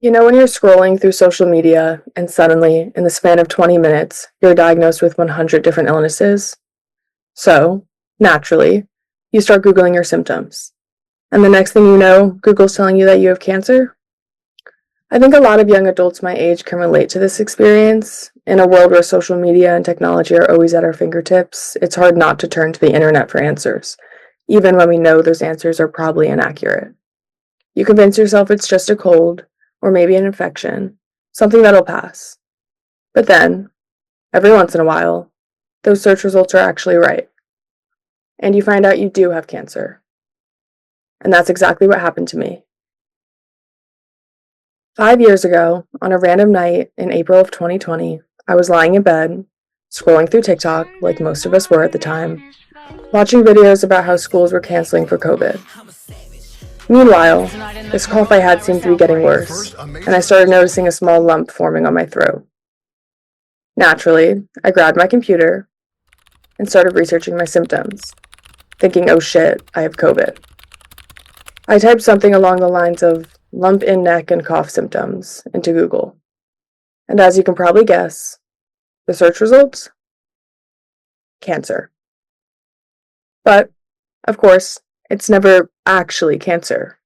You know, when you're scrolling through social media and suddenly, in the span of 20 minutes, you're diagnosed with 100 different illnesses? So, naturally, you start Googling your symptoms. And the next thing you know, Google's telling you that you have cancer? I think a lot of young adults my age can relate to this experience. In a world where social media and technology are always at our fingertips, it's hard not to turn to the internet for answers, even when we know those answers are probably inaccurate. You convince yourself it's just a cold, or maybe an infection, something that'll pass. But then, every once in a while, those search results are actually right, and you find out you do have cancer. And that's exactly what happened to me. 5 years ago, on a random night in April of 2020, I was lying in bed, scrolling through TikTok like most of us were at the time, watching videos about how schools were canceling for COVID. Meanwhile, this cough I had seemed to be getting worse, and I started noticing a small lump forming on my throat. Naturally, I grabbed my computer and started researching my symptoms, thinking, oh shit, I have COVID. I typed something along the lines of lump in neck and cough symptoms into Google. And as you can probably guess, the search results? Cancer. But, of course, it's never actually cancer.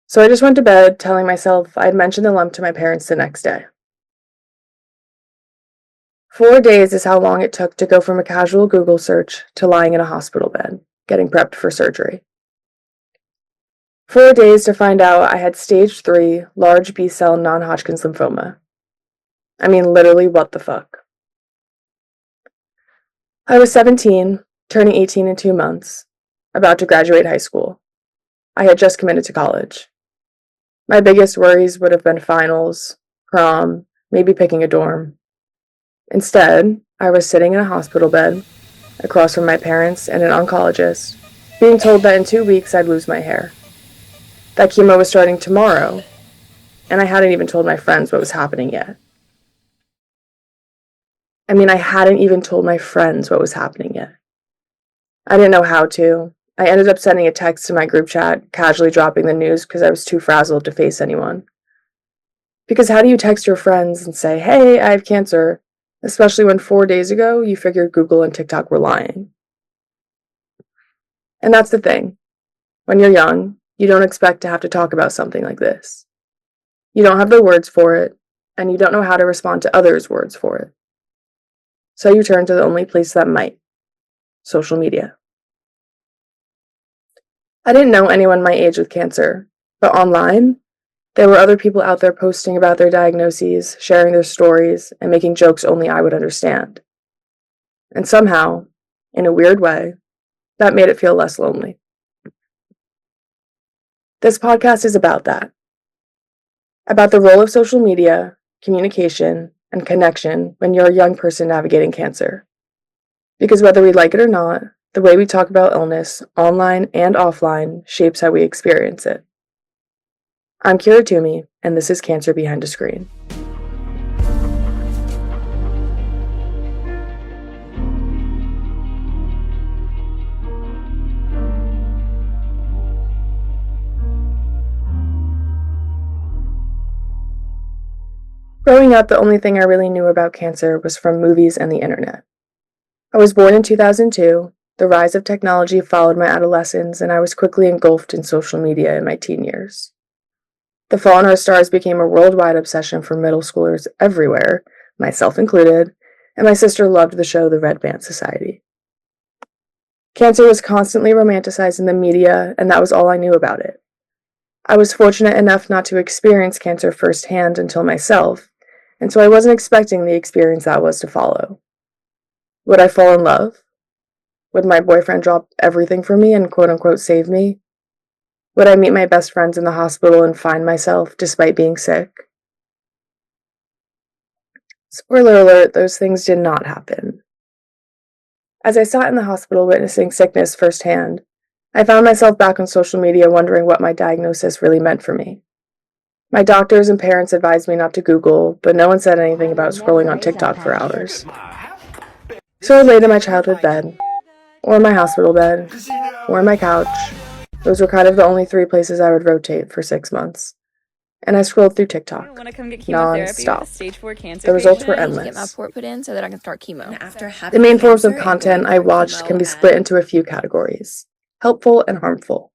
So I just went to bed telling myself I'd mention the lump to my parents the next day. 4 days is how long it took to go from a casual Google search to lying in a hospital bed, getting prepped for surgery. 4 days to find out I had stage 3 large B-cell non-Hodgkin's lymphoma. I mean, literally, what the fuck? I was 17, turning 18 in 2 months, about to graduate high school. I had just committed to college. My biggest worries would have been finals, prom, maybe picking a dorm. Instead, I was sitting in a hospital bed, across from my parents and an oncologist, being told that in 2 weeks I'd lose my hair. That chemo was starting tomorrow, and I hadn't even told my friends what was happening yet. I hadn't even told my friends what was happening yet. I didn't know how to. I ended up sending a text to my group chat, casually dropping the news because I was too frazzled to face anyone. Because how do you text your friends and say, hey, I have cancer, especially when 4 days ago you figured Google and TikTok were lying? And that's the thing. When you're young, you don't expect to have to talk about something like this. You don't have the words for it, and you don't know how to respond to others' words for it. So you turn to the only place that might: social media. I didn't know anyone my age with cancer, but online, there were other people out there posting about their diagnoses, sharing their stories, and making jokes only I would understand. And somehow, in a weird way, that made it feel less lonely. This podcast is about that. About the role of social media, communication, and connection when you're a young person navigating cancer. Because whether we like it or not, the way we talk about illness, online and offline, shapes how we experience it. I'm Kira Toomey, and this is Cancer Behind a Screen. Growing up, the only thing I really knew about cancer was from movies and the internet. I was born in 2002, the rise of technology followed my adolescence, and I was quickly engulfed in social media in my teen years. The Fault in Our Stars became a worldwide obsession for middle schoolers everywhere, myself included, and my sister loved the show The Red Band Society. Cancer was constantly romanticized in the media, and that was all I knew about it. I was fortunate enough not to experience cancer firsthand until myself, and so I wasn't expecting the experience that was to follow. Would I fall in love? Would my boyfriend drop everything for me and quote-unquote save me? Would I meet my best friends in the hospital and find myself despite being sick? Spoiler alert, those things did not happen. As I sat in the hospital witnessing sickness firsthand, I found myself back on social media wondering what my diagnosis really meant for me. My doctors and parents advised me not to Google, but no one said anything about scrolling on TikTok for hours. So I laid in my childhood bed, or my hospital bed, or my couch. Those were kind of the only 3 places I would rotate for 6 months. and I scrolled through I TikTok don't want to come get chemotherapy with a non-stop. stage 4 cancer The results were patient. To get my endless. port put in so that I can start chemo. The main forms of content I watched can be split into a few categories: helpful and harmful.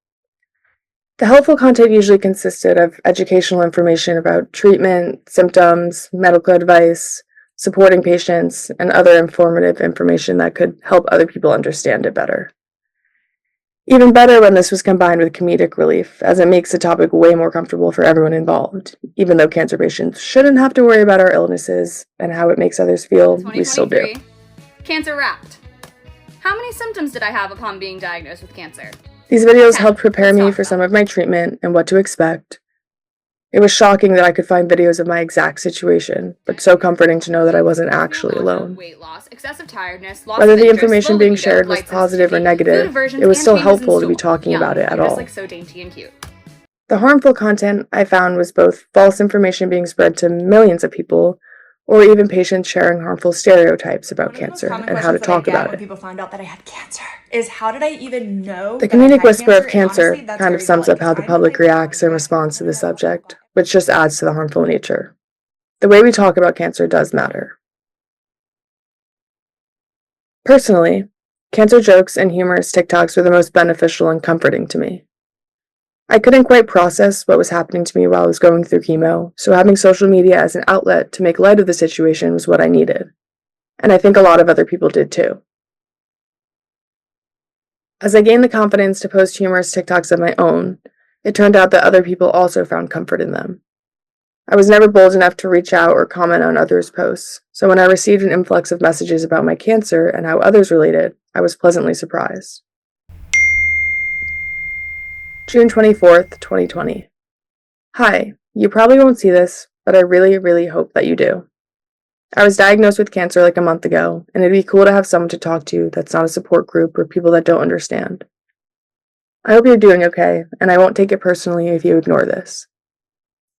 The helpful content usually consisted of educational information about treatment, symptoms, medical advice, supporting patients, and other informative information that could help other people understand it better. Even better when this was combined with comedic relief, as it makes the topic way more comfortable for everyone involved. Even though cancer patients shouldn't have to worry about our illnesses and how it makes others feel, we still do. 2023, Cancer Wrapped. How many symptoms did I have upon being diagnosed with cancer? These videos 10. helped prepare Let's me talk for about some it. of my treatment and what to expect. It was shocking that I could find videos of my exact situation, but so comforting to know that I wasn't actually alone. Weight loss, excessive tiredness, loss Whether of the interest, information low being libido, shared was light positive or sensitivity, negative, food aversions, it was and still changes in helpful to be stool. talking Yum, about it at you're just all. like so dainty and cute. The harmful content I found was both false information being spread to millions of people, or even patients sharing harmful stereotypes about cancer and how to talk about when it. people find out that I had cancer is, how did I even know The that I comedic had whisper of And cancer honestly, that's kind of very sums valid, up how 'cause the I'm public the type of reacts in person response to the who doesn't talk subject, about which just adds to the harmful nature. The way we talk about cancer does matter. Personally, cancer jokes and humorous TikToks were the most beneficial and comforting to me. I couldn't quite process what was happening to me while I was going through chemo, so having social media as an outlet to make light of the situation was what I needed. And I think a lot of other people did too. As I gained the confidence to post humorous TikToks of my own, it turned out that other people also found comfort in them. I was never bold enough to reach out or comment on others' posts, so when I received an influx of messages about my cancer and how others related, I was pleasantly surprised. June 24th, 2020. Hi, you probably won't see this, but I really, really hope that you do. I was diagnosed with cancer like a month ago, and it'd be cool to have someone to talk to that's not a support group or people that don't understand. I hope you're doing okay, and I won't take it personally if you ignore this.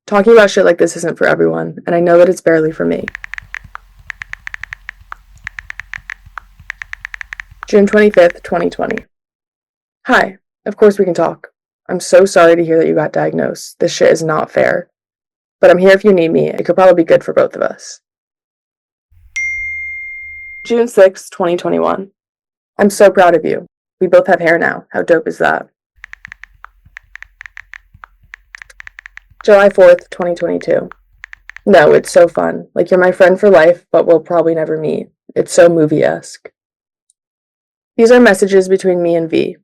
Talking about shit like this isn't for everyone, and I know that it's barely for me. June 25th, 2020. Hi, of course we can talk. I'm so sorry to hear that you got diagnosed. This shit is not fair. But I'm here if you need me. It could probably be good for both of us. June 6th, 2021. I'm so proud of you. We both have hair now. How dope is that? July 4th, 2022. No, it's so fun. Like, you're my friend for life, but we'll probably never meet. It's so movie-esque. These are messages between me and V.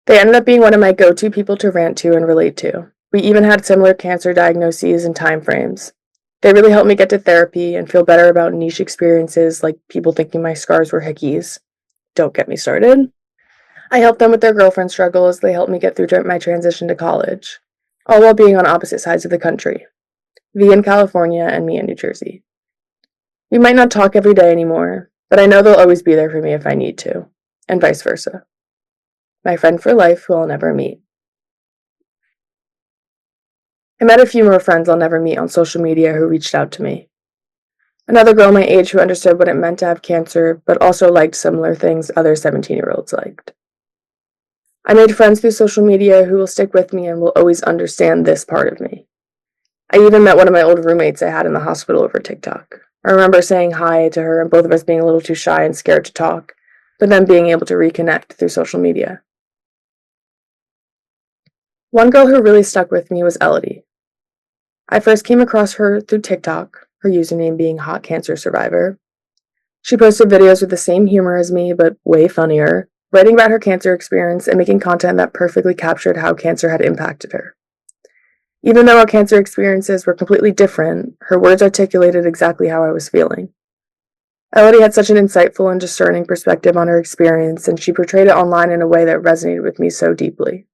They ended up being one of my go-to people to rant to and relate to. We even had similar cancer diagnoses and time frames. They really helped me get to therapy and feel better about niche experiences like people thinking my scars were hickeys. Don't get me started. I helped them with their girlfriend struggle as they helped me get through my transition to college, all while being on opposite sides of the country. V in California and me in New Jersey. We might not talk every day anymore, but I know they'll always be there for me if I need to, and vice versa. My friend for life who I'll never meet. I met a few more friends I'll never meet on social media who reached out to me. Another girl my age who understood what it meant to have cancer, but also liked similar things other 17-year-olds liked. I made friends through social media who will stick with me and will always understand this part of me. I even met one of my old roommates I had in the hospital over TikTok. I remember saying hi to her and both of us being a little too shy and scared to talk, but then being able to reconnect through social media. One girl who really stuck with me was Elodie. I first came across her through TikTok, her username being Hot Cancer Survivor. She posted videos with the same humor as me, but way funnier, writing about her cancer experience and making content that perfectly captured how cancer had impacted her. Even though our cancer experiences were completely different, her words articulated exactly how I was feeling. Elodie had such an insightful and discerning perspective on her experience, and she portrayed it online in a way that resonated with me so deeply.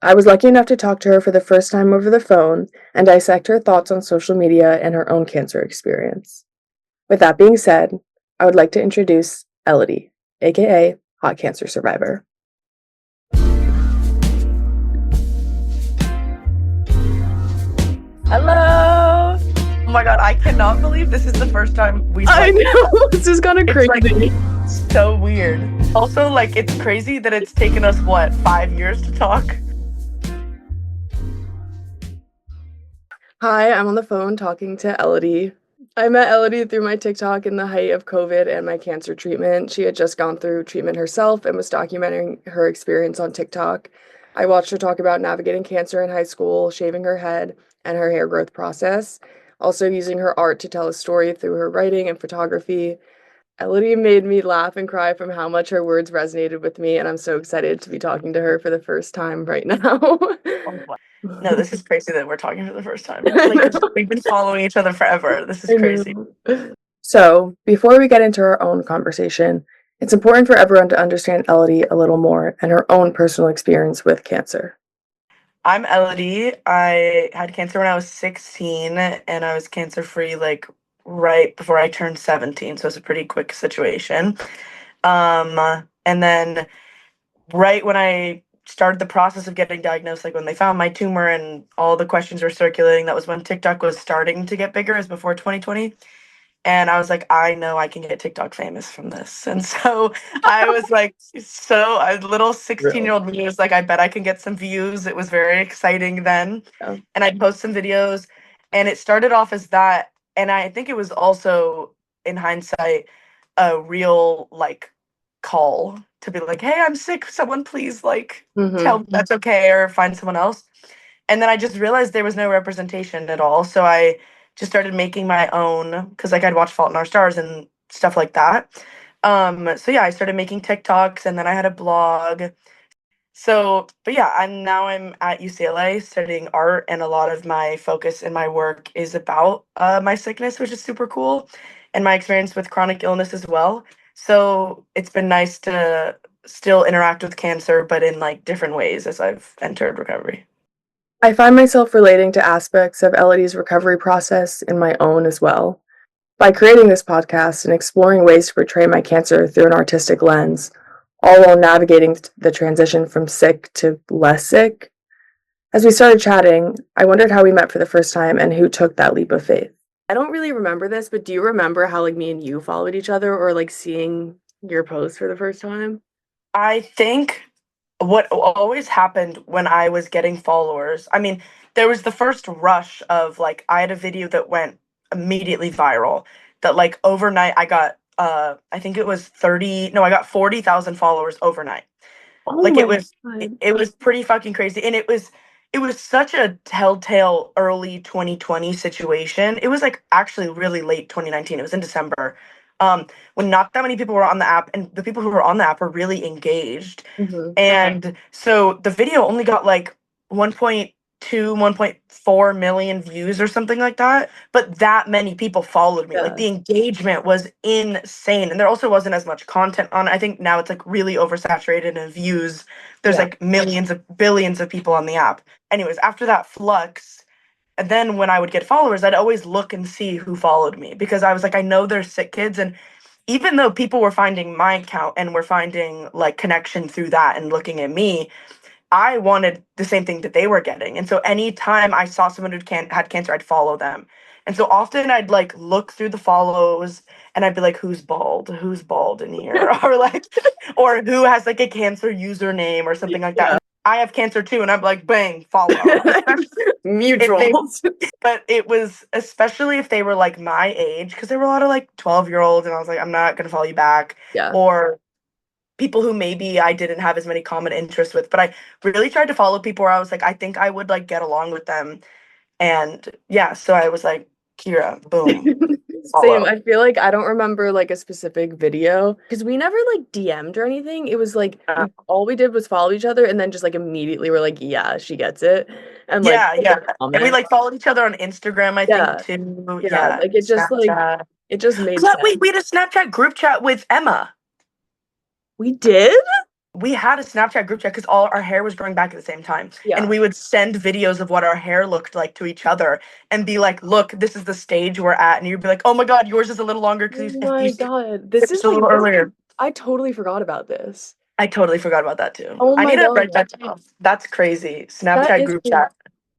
I was lucky enough to talk to her for the first time over the phone and dissect her thoughts on social media and her own cancer experience. With that being said, I would like to introduce Elodie, aka Hot Cancer Survivor. Hello! Oh my god, I cannot believe this is the first time we I know, this is kind of It's crazy. like so weird. Also, like, it's crazy that it's taken us, what, 5 years to talk? Hi, I'm on the phone talking to Elodie. I met Elodie through my TikTok in the height of COVID and my cancer treatment. She had just gone through treatment herself and was documenting her experience on TikTok. I watched her talk about navigating cancer in high school, shaving her head, and her hair growth process, also using her art to tell a story through her writing and photography. Elodie made me laugh and cry from how much her words resonated with me, and I'm so excited to be talking to her for the first time right now. Oh, wow. No, this is crazy that we're talking for the first time. Like, we've been following each other forever. This is I crazy. know. So, before we get into our own conversation, it's important for everyone to understand Elodie a little more and her own personal experience with cancer. I'm Elodie. I had cancer when I was 16, and I was cancer free like right before I turned 17. So it's a pretty quick situation. And then right when I started the process of getting diagnosed, like when they found my tumor and all the questions were circulating, that was when TikTok was starting to get bigger, as before 2020. And I was like, I know I can get TikTok famous from this. And so I was like, so a little 16-year-old me was like, I bet I can get some views. It was very exciting then. Yeah. And I'd post some videos. And it started off as that. And I think it was also, in hindsight, a real like call to be like, hey, I'm sick. Someone please like tell me that's okay or find someone else. And then I just realized there was no representation at all. So I just started making my own because like I'd watch Fault in Our Stars and stuff like that. So yeah, I started making TikToks and then I had a blog. So, but yeah, I'm at UCLA studying art, and a lot of my focus in my work is about my sickness, which is super cool, and my experience with chronic illness as well. So it's been nice to still interact with cancer, but in like different ways as I've entered recovery. I find myself relating to aspects of Elodie's recovery process in my own as well. By creating this podcast and exploring ways to portray my cancer through an artistic lens, all while navigating the transition from sick to less sick. As we started chatting, I wondered how we met for the first time and who took that leap of faith. I don't really remember this, but do you remember how like me and you followed each other or like seeing your post for the first time? I think what always happened when I was getting followers, I mean, there was the first rush of like, I had a video that went immediately viral that like overnight I got, I think it was I got 40,000 followers overnight. Oh Like my it, God. it was pretty fucking crazy. And it was such a telltale early 2020 situation. It was like actually really late 2019. It was in December. When not that many people were on the app, and the people who were on the app were really engaged. Mhm. And so the video only got like 1.2, 1.4 million views or something like that. But that many people followed me. Like Yeah. the engagement was insane. And there also wasn't as much content on it. I think now it's like really oversaturated in views. There's Yeah. like millions of billions of people on the app. Anyways, after that flux, and then when I would get followers, I'd always look and see who followed me because I was like, I know they're sick kids. And even though people were finding my account and were finding like connection through that and looking at me, I wanted the same thing that they were getting. And so anytime I saw someone who had cancer, I'd follow them. And so often I'd like look through the follows and I'd be like, who's bald? Who's bald in here? Or like, or who has like a cancer username or something like that. Yeah. And I have cancer too. And I'm like, bang, follow. Especially Mutuals. but it was especially if they were like my age, because there were a lot of like 12-year-olds, and I was like, I'm not gonna follow you back. Yeah. Or people who maybe I didn't have as many common interests with. But I really tried to follow people where I was like, I think I would like get along with them. And yeah, so I was like, Kira, boom. Same. Follow. I feel like I don't remember like a specific video because we never like DM'd or anything. It was like all we did was follow each other and then just like immediately we're like, yeah, she gets it. And like Yeah. And we comment. like followed each other on Instagram, I Yeah. think too. Yeah, like it just like Snapchat. it just made But sense. we had a Snapchat group chat with Emma. We did? We had a Snapchat group chat because all our hair was growing back at the same time. Yeah. And we would send videos of what our hair looked like to each other and be like, look, this is the stage we're at. And you'd be like, oh my God, yours is a little longer because Oh my God. This is a little like earlier. I totally forgot about this. I totally forgot about that too. Oh I my need to God. write that down. That's crazy. That Snapchat is group crazy. chat.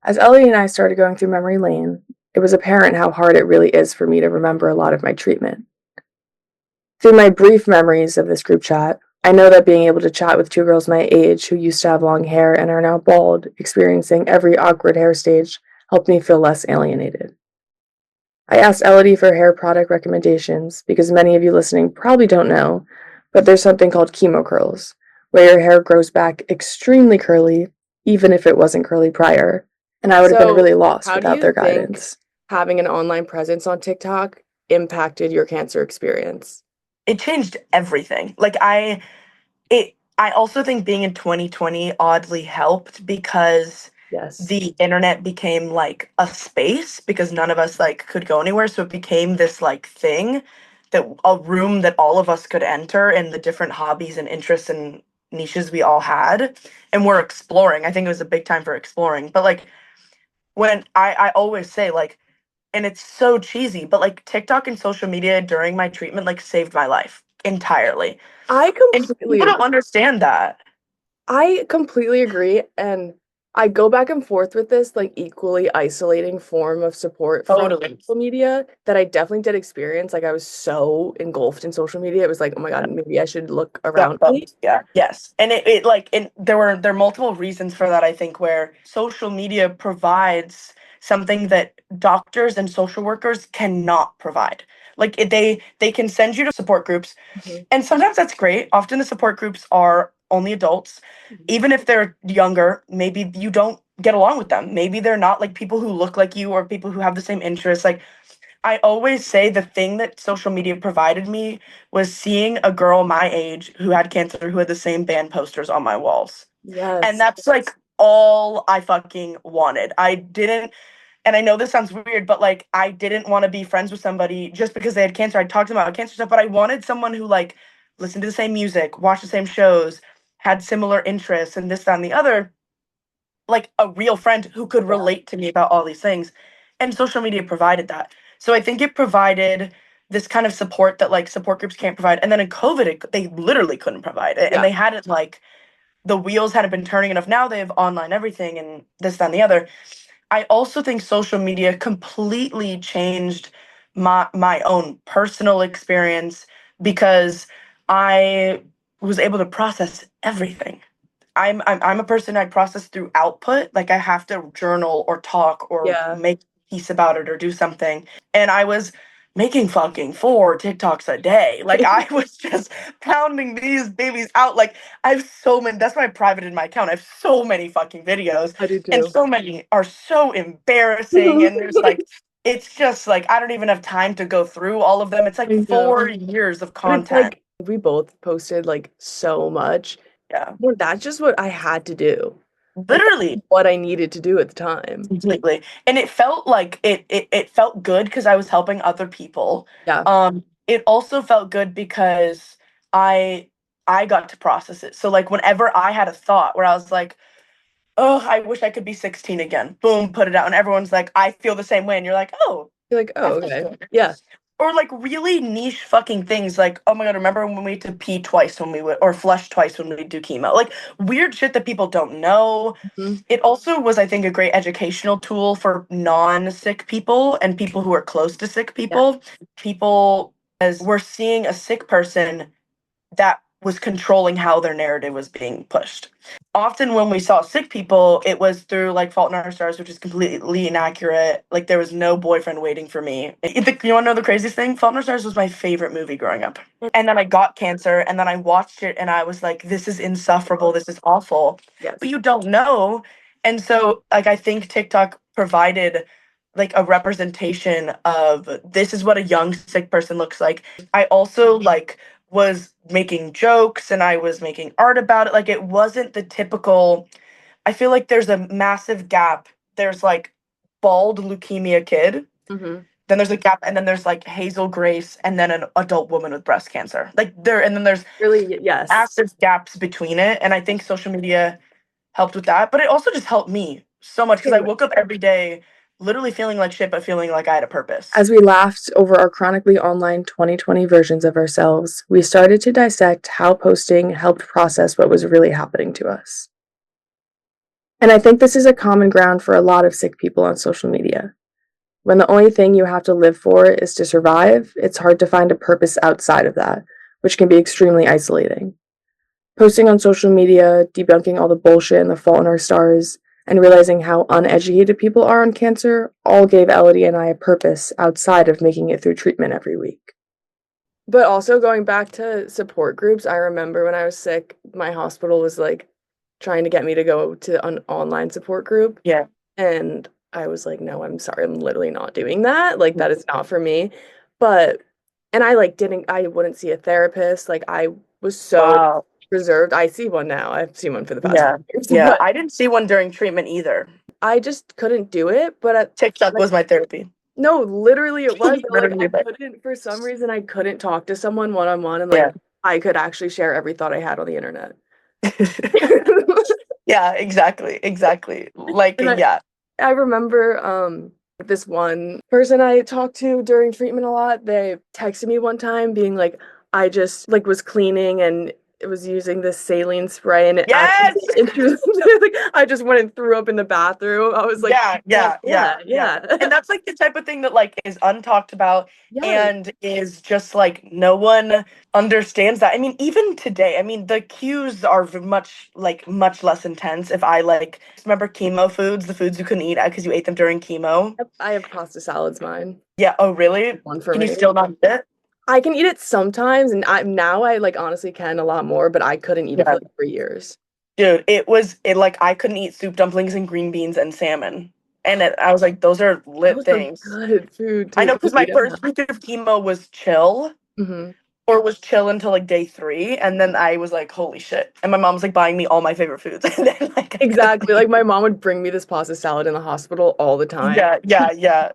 As Ellie and I started going through memory lane, it was apparent how hard it really is for me to remember a lot of my treatment. Through my brief memories of this group chat, I know that being able to chat with two girls my age who used to have long hair and are now bald, experiencing every awkward hair stage, helped me feel less alienated. I asked Elodie for hair product recommendations because many of you listening probably don't know, but there's something called chemo curls, where your hair grows back extremely curly, even if it wasn't curly prior, and I would have been really lost without their guidance. Having an online presence on TikTok impacted your cancer experience? It changed everything. Like I also think being in 2020 oddly helped because Yes. the internet became like a space because none of us like could go anywhere, so it became this like thing, that a room that all of us could enter, and the different hobbies and interests and niches we all had, and we're exploring. I think it was a big time for exploring. But like when I always say like, and it's so cheesy, but like TikTok and social media during my treatment like saved my life entirely. I And completely people don't understand that. I completely agree, and I go back and forth with this like equally isolating form of support from Totally. social media that I definitely did experience. Like I was so engulfed in social media. It was like, oh my God, maybe I should look around me. Yeah. Yes. And it like, and there are multiple reasons for that, I think, where social media provides something that doctors and social workers cannot provide. Like they can send you to support groups, Mhm. and sometimes that's great. Often the support groups are only adults. Mhm. Even if they're younger, maybe you don't get along with them. Maybe they're not like people who look like you or people who have the same interests. Like I always say the thing that social media provided me was seeing a girl my age who had cancer who had the same band posters on my walls. Yes. And that's like all I fucking wanted. I didn't, and I know this sounds weird, but like I didn't want to be friends with somebody just because they had cancer. I talked to them about cancer stuff, but I wanted someone who like listened to the same music, watched the same shows, had similar interests, and this, that, and the other. Like a real friend who could relate to me about all these things. And social media provided that. So I think it provided this kind of support that like support groups can't provide. And then in COVID, they literally couldn't provide it. And they hadn't like, the wheels hadn't been turning enough. Now they have online everything and this, that, and the other. I also think social media completely changed my own personal experience because I was able to process everything. I'm a person, I process through output. Like I have to journal or talk or make a piece about it or do something. And I was making fucking 4 TikToks a day. Like I was just pounding these babies out. Like I have so many. That's why I privated my account. I have so many fucking videos. I do too. And so many are so embarrassing. And there's like, it's just like I don't even have time to go through all of them. It's I like know. 4 years of But it's content. like we both posted like so much. Yeah. Well, that's just what I had to do. Literally. What I needed to do at the time. Completely. And it felt like it felt good because I was helping other people. Yeah. It also felt good because I got to process it. So like whenever I had a thought where I was like, oh, I wish I could be 16 again. Boom, put it out. And everyone's like, I feel the same way. And you're like, oh. You're like, oh, okay. Yeah. Or like really niche fucking things like, oh my God, remember when we had to pee twice when we would, or flush twice when we do chemo? Like weird shit that people don't know. Mhm. It also was, I think, a great educational tool for non-sick people and people who are close to sick people. People, as we're seeing a sick person that was controlling how their narrative was being pushed. Often when we saw sick people, it was through like Fault in Our Stars, which is completely inaccurate. Like there was no boyfriend waiting for me. You want to know the craziest thing? Fault in Our Stars was my favorite movie growing up. And then I got cancer and then I watched it and I was like, this is insufferable. This is awful. Yes. But you don't know. And so like I think TikTok provided like a representation of this is what a young sick person looks like. I also like was making jokes and I was making art about it. Like it wasn't the typical, I feel like there's a massive gap. There's like bald leukemia kid. Mm-hmm. Then there's a gap, and then there's like Hazel Grace, and then an adult woman with breast cancer. Like and then there's Really, yes. massive gaps between it. And I think social media helped with that. But it also just helped me so much because I woke up every day literally feeling like shit, but feeling like I had a purpose. As we laughed over our chronically online 2020 versions of ourselves, we started to dissect how posting helped process what was really happening to us. And I think this is a common ground for a lot of sick people on social media. When the only thing you have to live for is to survive, it's hard to find a purpose outside of that, which can be extremely isolating. Posting on social media, debunking all the bullshit and the fault in our stars, and realizing how uneducated people are on cancer all gave Elodie and I a purpose outside of making it through treatment every week. But also going back to support groups, I remember when I was sick, my hospital was like trying to get me to go to an online support group. Yeah. And I was like, no, I'm sorry, I'm literally not doing that. Like, that is not for me. But, and I wouldn't see a therapist. Like, I was so Wow. reserved. I see one now. I've seen one for the past Yeah. years. Yeah. But I didn't see one during treatment either. I just couldn't do it. But TikTok was my therapy. no, literally it was. Literally, Like, for some reason, I couldn't talk to someone one-on-one, and like I could actually share every thought I had on the internet. Yeah, exactly. Like, And I remember this one person I talked to during treatment a lot, they texted me one time being like, I just like was cleaning and it was using this saline spray and Yes! like I just went and threw up in the bathroom. I was like, yeah. And that's like the type of thing that like is untalked about Yeah. and is just like no one understands that. I mean, even today, I mean, the cues are much less intense. If I like remember chemo foods, the foods you couldn't eat because you ate them during chemo. I have pasta salads, mine. Yeah. Oh, really? One for Can me. you still not eat it? I can eat it sometimes, and I like honestly can a lot more, but I couldn't eat it for years. Dude, like I couldn't eat soup dumplings and green beans and salmon. And I was like, those are lit things. Good food. I know, because my first week of chemo was chill. Mm-hmm. Or was chill until like day 3, and then I was like, holy shit. And my mom was like buying me all my favorite foods. And then, like, exactly. Like my mom would bring me this pasta salad in the hospital all the time. Yeah.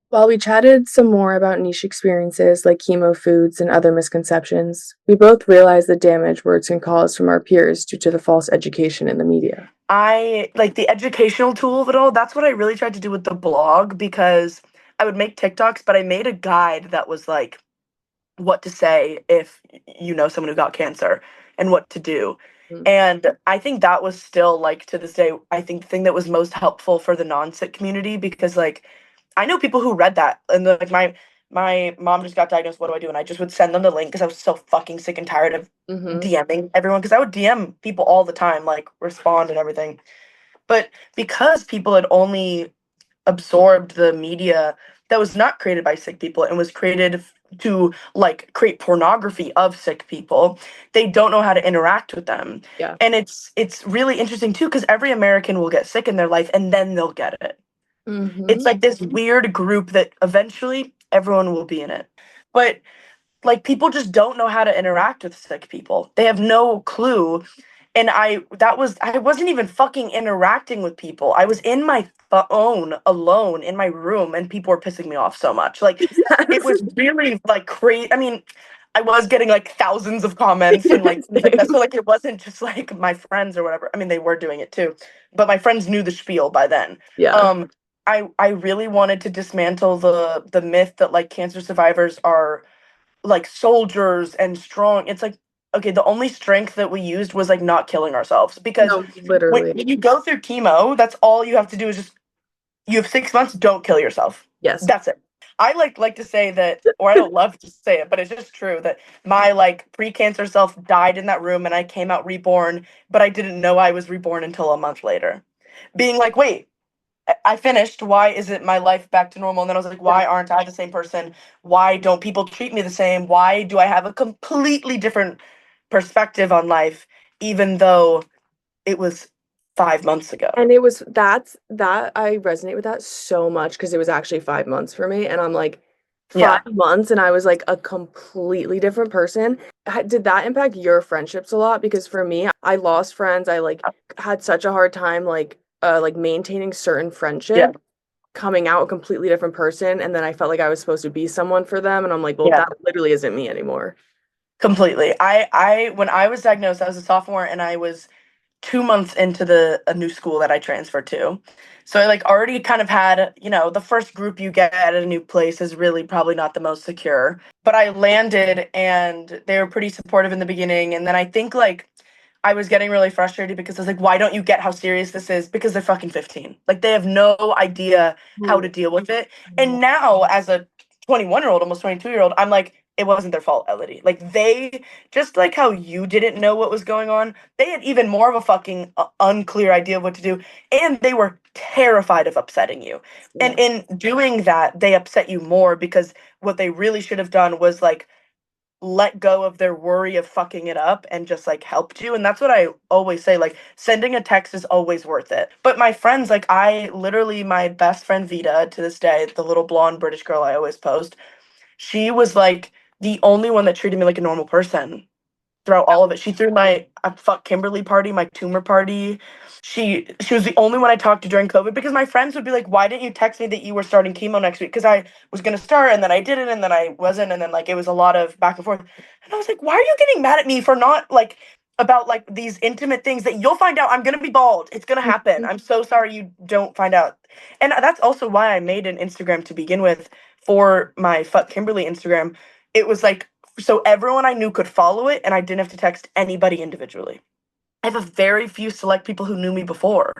While we chatted some more about niche experiences like chemo foods and other misconceptions, we both realized the damage words can cause from our peers due to the false education in the media. I like the educational tool of it all. That's what I really tried to do with the blog, because I would make TikToks, but I made a guide that was like what to say if you know someone who got cancer and what to do. Mm-hmm. And I think that was still like to this day, I think the thing that was most helpful for the non-sick community, because like I know people who read that and like my mom just got diagnosed. What do I do? And I just would send them the link because I was so fucking sick and tired of DMing everyone, because I would DM people all the time, like respond and everything. But because people had only absorbed the media that was not created by sick people and was created to like create pornography of sick people, they don't know how to interact with them. Yeah. And it's really interesting too, because every American will get sick in their life and then they'll get it. Mm-hmm. It's like this weird group that eventually everyone will be in it. But like people just don't know how to interact with sick people. They have no clue. And I wasn't even fucking interacting with people. I was in my phone alone in my room and people were pissing me off so much. Like it was really like crazy. I mean, I was getting like thousands of comments and like so like it wasn't just like my friends or whatever. I mean, they were doing it too, but my friends knew the spiel by then. Yeah. I really wanted to dismantle the myth that like cancer survivors are like soldiers and strong. It's like, okay, the only strength that we used was like not killing ourselves, because literally when you go through chemo, that's all you have to do is just, you have 6 months, don't kill yourself. Yes. That's it. I like to say that, or I don't love to say it, but it's just true that my like pre-cancer self died in that room and I came out reborn, but I didn't know I was reborn until a month later. Being like, wait, I finished. Why isn't my life back to normal? And then I was like, why aren't I the same person? Why don't people treat me the same? Why do I have a completely different perspective on life, even though it was 5 months ago? And it was that I resonate with that so much, because it was actually 5 months for me. And I'm like, 5 months and I was like a completely different person. Did that impact your friendships a lot? Because for me, I lost friends. I like had such a hard time like maintaining certain friendship, coming out a completely different person, and then I felt like I was supposed to be someone for them, and I'm like, well, that literally isn't me anymore. Completely. I when I was diagnosed, I was a sophomore and I was 2 months into a new school that I transferred to. So I like already kind of had, you know, the first group you get at a new place is really probably not the most secure. But I landed and they were pretty supportive in the beginning, and then I think like I was getting really frustrated because I was like, why don't you get how serious this is? Because they're fucking 15. Like they have no idea how to deal with it. And now as a 21-year-old, almost 22-year-old, I'm like, it wasn't their fault, Elodie. Like, they, just like how you didn't know what was going on, they had even more of a fucking unclear idea of what to do, and they were terrified of upsetting you. And in doing that, they upset you more, because what they really should have done was, like, let go of their worry of fucking it up and just like helped you. And that's what I always say, like, sending a text is always worth it. But my friends, like, I literally, my best friend Vita, to this day, the little blonde British girl I always post, she was like the only one that treated me like a normal person throughout all of it. She threw my fuck Kimberly party, my tumor party. She was the only one I talked to during COVID, because my friends would be like, "Why didn't you text me that you were starting chemo next week?" Because I was gonna start, and then I didn't, and then I wasn't, and then like it was a lot of back and forth. And I was like, "Why are you getting mad at me for not like about like these intimate things that you'll find out I'm gonna be bald. It's gonna happen. I'm so sorry you don't find out." And that's also why I made an Instagram to begin with for my fuck Kimberly Instagram. It was like, so everyone I knew could follow it, and I didn't have to text anybody individually. I have a very few select people who knew me before.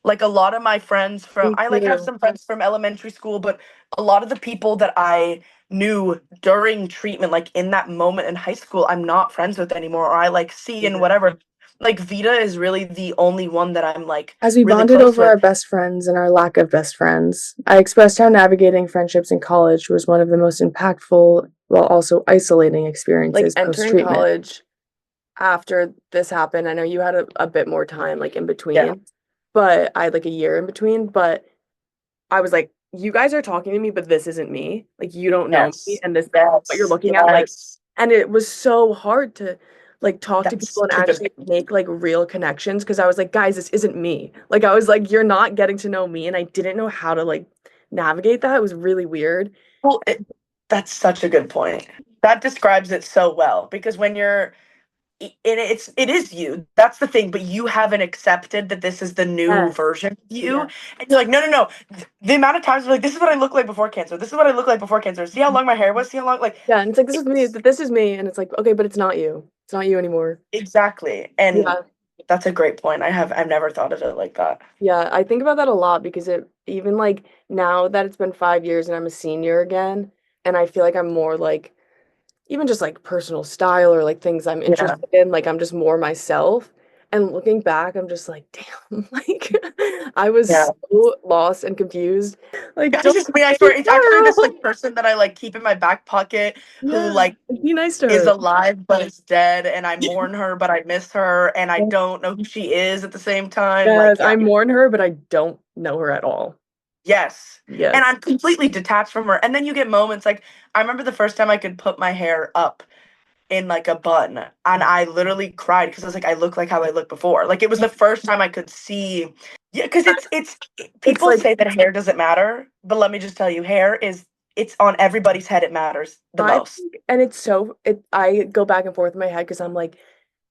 Like, a lot of my friends from, Me I like have too. some friends from elementary school, but a lot of the people that I knew during treatment, like in that moment in high school, I'm not friends with anymore, or I like see and whatever. Like, Vita is really the only one that I'm like As we really bonded close over with. our best friends and our lack of best friends, I expressed how navigating friendships in college was one of the most impactful while also isolating experiences Like post entering treatment. college after this happened, I know you had a bit more time like in between, Yeah. but I had like a year in between, but I was like, you guys are talking to me, but this isn't me. Like, you don't know me, Yes. and this is Yes. what you're looking at. Like, Yes. and it was so hard to like talk to That's people and such a actually make like real connections, because I was like, guys, this isn't me. Like, I was like, you're not getting to know me, and I didn't know how to like navigate that. It was really weird. Well, that's such a good point. That describes it so well, because when you're it is you. That's the thing, but you haven't accepted that this is the new Yes. version of you. Yeah. And you're like, no, no, no. The amount of times we're like, this is what I look like before cancer. This is what I look like before cancer. See how long my hair was? See how long, like, Yeah, and it's like, this is me, it's this is me, and it's like, okay, but it's not you. It's not you anymore. exactly. And Yeah. that's a great point. I've never thought of it like that. Yeah, I think about that a lot, because it even like now that it's been 5 years and I'm a senior again, and I feel like I'm more like even just like personal style or like things I'm Yeah. interested in, like I'm just more myself. And looking back, I'm just like, damn, like I was Yeah. so lost and confused. Like, Guys, don't it's me, I be swear. It's actually this girl. like person that I like keep in my back pocket who Yeah, like be nice to is her. alive but is dead, and I mourn her but I miss her, and I don't know who she is at the same time. Yes, Like, yeah. I mourn her, but I don't know her at all. Yes. Yes. And I'm completely detached from her. And then you get moments like, I remember the first time I could put my hair up in like a bun, and I literally cried because I was like, I look like how I looked before. Like, it was the first time I could see. Yeah, because it's people like say that hair doesn't matter, but let me just tell you, hair is, it's on everybody's head, it matters the I most. think, and it's so I go back and forth in my head because I'm like,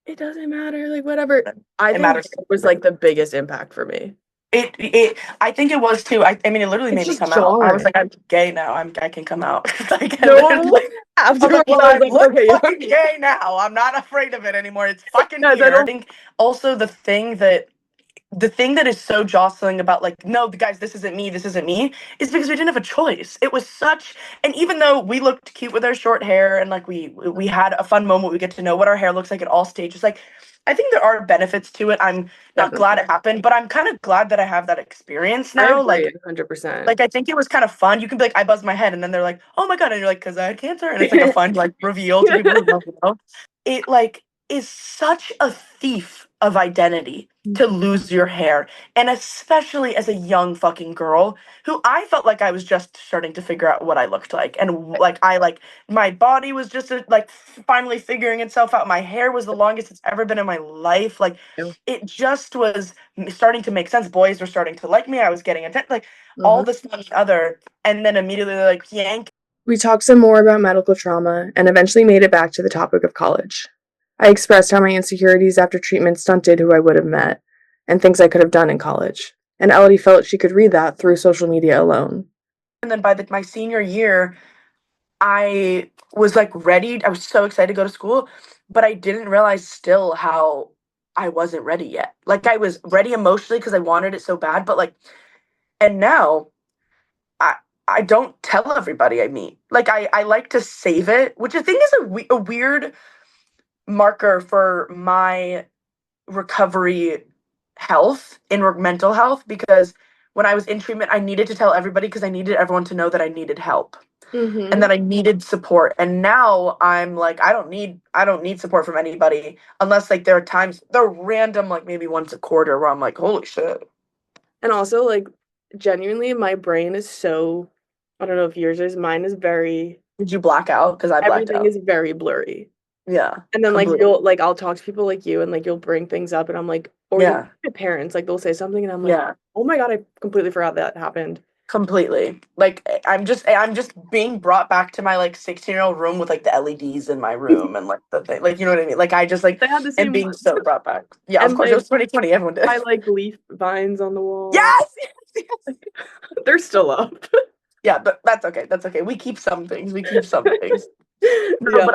it doesn't matter, like whatever. I It think matters. it was like the biggest impact for me. I think it was too. I mean, it literally It's made me just come out. I was jarring. like, I'm gay now. I can come out. Like, I No, literally, I was afterwards like, well, I was I like, look okay, fucking gay now. I'm not afraid of it anymore. It's fucking guys, I here. I don't. think also the thing that is so jostling about, like, no, guys, this isn't me, is because we didn't have a choice. It was such, and even though we looked cute with our short hair, and like we had a fun moment, we get to know what our hair looks like at all stages. Like, I think there are benefits to it. I'm not glad it happened, but I'm kind of glad that I have that experience I now. agree 100%. Like, I think it was kind of fun. You can be like, I buzzed my head, and then they're like, oh my god, and you're like, because I had cancer, and it's like a fun like reveal to people who don't know. It like is such a thief of identity to lose your hair, and especially as a young fucking girl who I felt like I was just starting to figure out what I looked like, and like I like my body was just like finally figuring itself out. My hair was the longest it's ever been in my life. Like, it just was starting to make sense. Boys were starting to like me. I was getting attention, like all this and the other, and then immediately they're like, yank. We talked some more about medical trauma and eventually made it back to the topic of college. I expressed how my insecurities after treatment stunted who I would have met and things I could have done in college. And Elodie felt she could read that through social media alone. And then by my senior year, I was like ready. I was so excited to go to school, but I didn't realize still how I wasn't ready yet. Like, I was ready emotionally because I wanted it so bad, but like, and now I don't tell everybody I meet. Like I like to save it, which I think is a weird marker for my recovery health in mental health, because when I was in treatment, I needed to tell everybody because I needed everyone to know that I needed help and that I needed support. And now I'm like, I don't need support from anybody unless like there are times, they're random, like maybe once a quarter where I'm like, holy shit. And also, like, genuinely, my brain is so, I don't know if yours is, mine is very, Did you black out? Because I blacked everything out. is very blurry. Yeah. And then, like, completely. you'll, like, I'll talk to people like you, and, like, you'll bring things up, and I'm like, or even Yeah. my parents, like, they'll say something, and I'm like, Yeah. oh my God, I completely forgot that happened. Completely. Like I'm just being brought back to my like 16-year-old room with like the LEDs in my room and like the thing. Like you know what I mean? Like I just like They had the am same being one. so brought back. Yeah, of And course. It was 2020, everyone did. my, like, leaf vines on the wall. Yes! Yes! They're still up. Yeah, but that's okay. That's okay. We keep some things. We keep some things. No, Yeah. but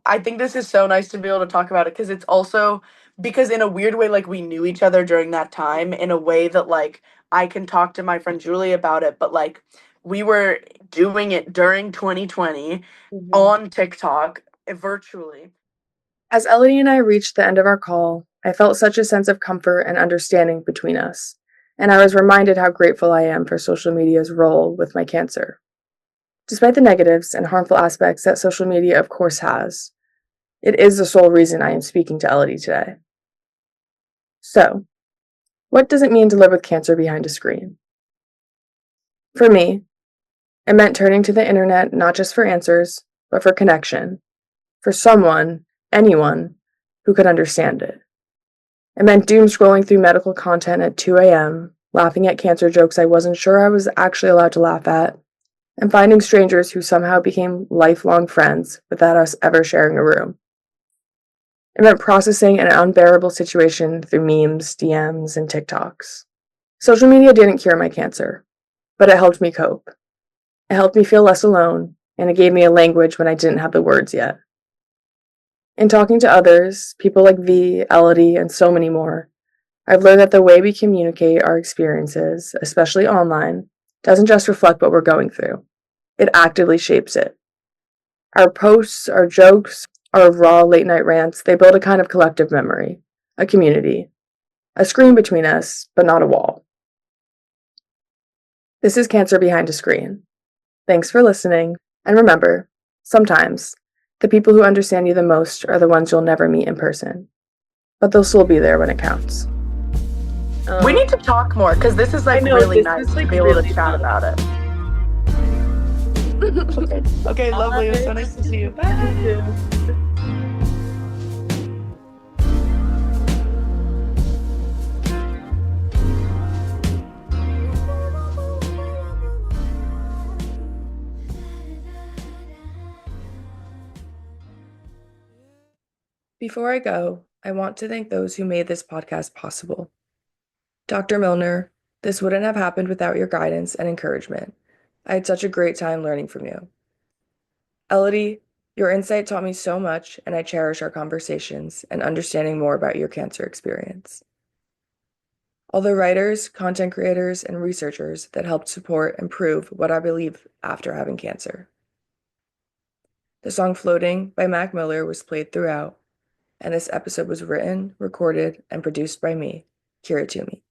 I think this is so nice to be able to talk about it because it's also because in a weird way, like we knew each other during that time in a way that like I can talk to my friend Julie about it, but like we were doing it during 2020 on TikTok virtually. As Elodie and I reached the end of our call, I felt such a sense of comfort and understanding between us, and I was reminded how grateful I am for social media's role with my cancer. Despite the negatives and harmful aspects that social media of course has, it is the sole reason I am speaking to Elodie today. So, what does it mean to live with cancer behind a screen? For me, it meant turning to the internet not just for answers, but for connection, for someone, anyone, who could understand it. It meant doom scrolling through medical content at 2 a.m., laughing at cancer jokes I wasn't sure I was actually allowed to laugh at, and finding strangers who somehow became lifelong friends without us ever sharing a room. It meant processing an unbearable situation through memes, DMs, and TikToks. Social media didn't cure my cancer, but it helped me cope. It helped me feel less alone, and it gave me a language when I didn't have the words yet. In talking to others, people like V, Elodie, and so many more, I've learned that the way we communicate our experiences, especially online, doesn't just reflect what we're going through. It actively shapes it. Our posts, our jokes, our raw late-night rants, they build a kind of collective memory, a community, a screen between us, but not a wall. This is Cancer Behind a Screen. Thanks for listening, and remember, sometimes, the people who understand you the most are the ones you'll never meet in person, but they'll still be there when it counts. We need to talk more because this is like I know, really this nice is, like, to be able really to chat fun. about it. Okay, lovely. It was so nice to see you. Bye. Before I go, I want to thank those who made this podcast possible. Dr. Milner, this wouldn't have happened without your guidance and encouragement. I had such a great time learning from you. Elodie, your insight taught me so much, and I cherish our conversations and understanding more about your cancer experience. All the writers, content creators, and researchers that helped support and prove what I believe after having cancer. The song Floating by Mac Miller was played throughout, and this episode was written, recorded, and produced by me, Kira Toomey.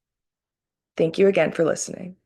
Thank you again for listening.